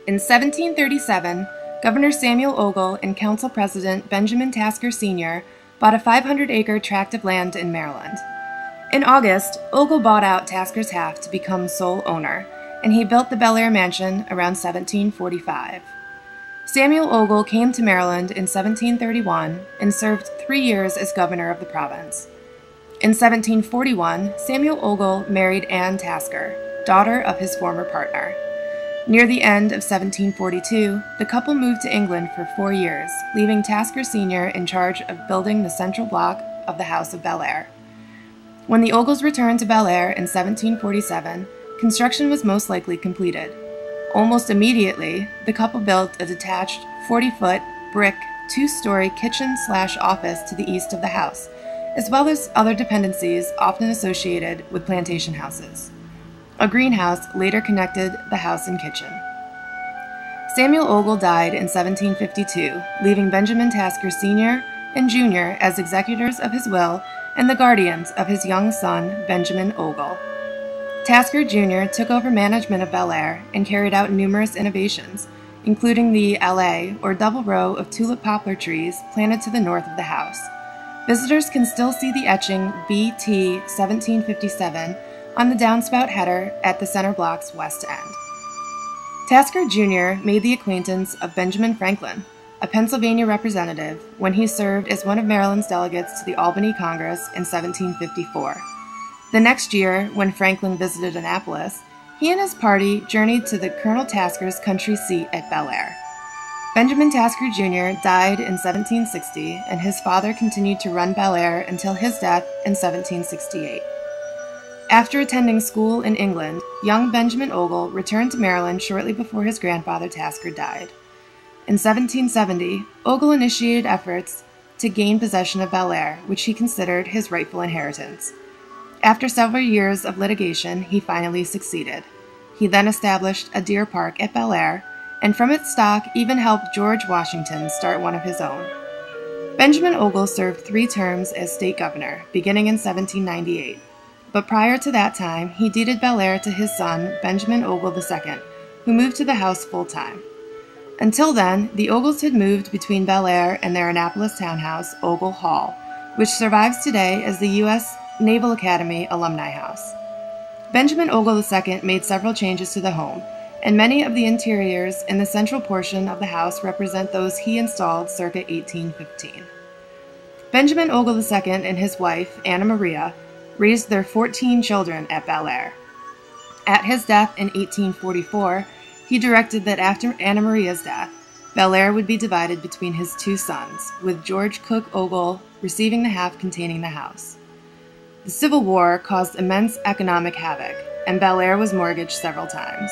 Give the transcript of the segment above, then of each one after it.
In 1737, Governor Samuel Ogle and Council President Benjamin Tasker Sr. bought a 500-acre tract of land in Maryland. In August, Ogle bought out Tasker's half to become sole owner, and he built the Belair Mansion around 1745. Samuel Ogle came to Maryland in 1731 and served 3 years as governor of the province. In 1741, Samuel Ogle married Anne Tasker, daughter of his former partner. Near the end of 1742, the couple moved to England for 4 years, leaving Tasker Sr. in charge of building the central block of the House of Belair. When the Ogles returned to Belair in 1747, construction was most likely completed. Almost immediately, the couple built a detached 40-foot brick 2-story kitchen/office to the east of the house, as well as other dependencies often associated with plantation houses. A greenhouse later connected the house and kitchen. Samuel Ogle died in 1752, leaving Benjamin Tasker Sr. and Jr. as executors of his will and the guardians of his young son, Benjamin Ogle. Tasker Jr. took over management of Belair and carried out numerous innovations, including the allée, or double row of tulip poplar trees planted to the north of the house. Visitors can still see the etching BT 1757 on the downspout header at the center block's west end. Tasker Jr. made the acquaintance of Benjamin Franklin, a Pennsylvania representative, when he served as one of Maryland's delegates to the Albany Congress in 1754. The next year, when Franklin visited Annapolis, he and his party journeyed to the Colonel Tasker's country seat at Belair. Benjamin Tasker Jr. died in 1760, and his father continued to run Belair until his death in 1768. After attending school in England, young Benjamin Ogle returned to Maryland shortly before his grandfather Tasker died. In 1770, Ogle initiated efforts to gain possession of Belair, which he considered his rightful inheritance. After several years of litigation, he finally succeeded. He then established a deer park at Belair, and from its stock even helped George Washington start one of his own. Benjamin Ogle served 3 terms as state governor, beginning in 1798. But prior to that time, he deeded Belair to his son, Benjamin Ogle II, who moved to the house full-time. Until then, the Ogles had moved between Belair and their Annapolis townhouse, Ogle Hall, which survives today as the U.S. Naval Academy Alumni House. Benjamin Ogle II made several changes to the home, and many of the interiors in the central portion of the house represent those he installed circa 1815. Benjamin Ogle II and his wife, Anna Maria, raised their 14 children at Belair. At his death in 1844, he directed that after Anna Maria's death, Belair would be divided between his 2 sons, with George Cook Ogle receiving the half containing the house. The Civil War caused immense economic havoc, and Belair was mortgaged several times.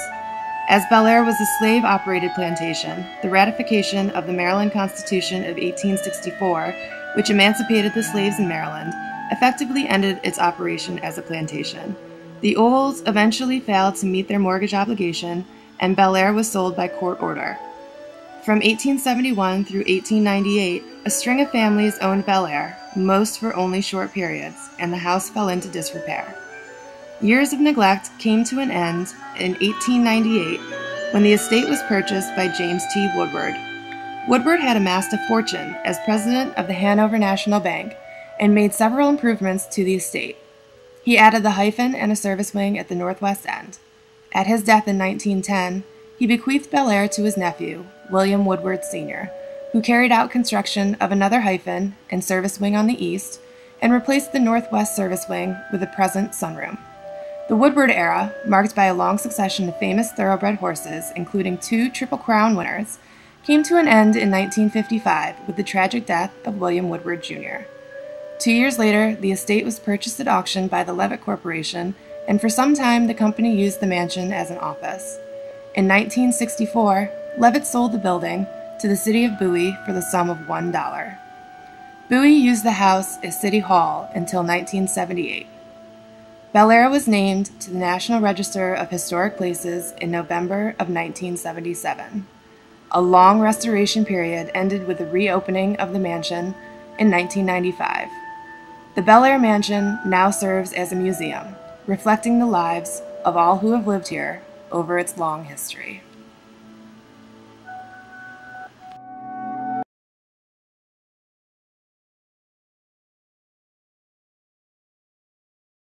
As Belair was a slave-operated plantation, the ratification of the Maryland Constitution of 1864, which emancipated the slaves in Maryland, effectively ended its operation as a plantation. The Ogles eventually failed to meet their mortgage obligation, and Belair was sold by court order. From 1871 through 1898, a string of families owned Belair, most for only short periods, and the house fell into disrepair. Years of neglect came to an end in 1898 when the estate was purchased by James T. Woodward. Woodward had amassed a fortune as president of the Hanover National Bank and made several improvements to the estate. He added the hyphen and a service wing at the northwest end. At his death in 1910, he bequeathed Belair to his nephew, William Woodward Sr., who carried out construction of another hyphen and service wing on the east and replaced the northwest service wing with the present sunroom. The Woodward era, marked by a long succession of famous thoroughbred horses, including 2 Triple Crown winners, came to an end in 1955 with the tragic death of William Woodward Jr. 2 years later, the estate was purchased at auction by the Levitt Corporation, and for some time the company used the mansion as an office. In 1964, Levitt sold the building to the city of Bowie for the sum of $1. Bowie used the house as City Hall until 1978. Belair was named to the National Register of Historic Places in November of 1977. A long restoration period ended with the reopening of the mansion in 1995. The Belair Mansion now serves as a museum, reflecting the lives of all who have lived here over its long history.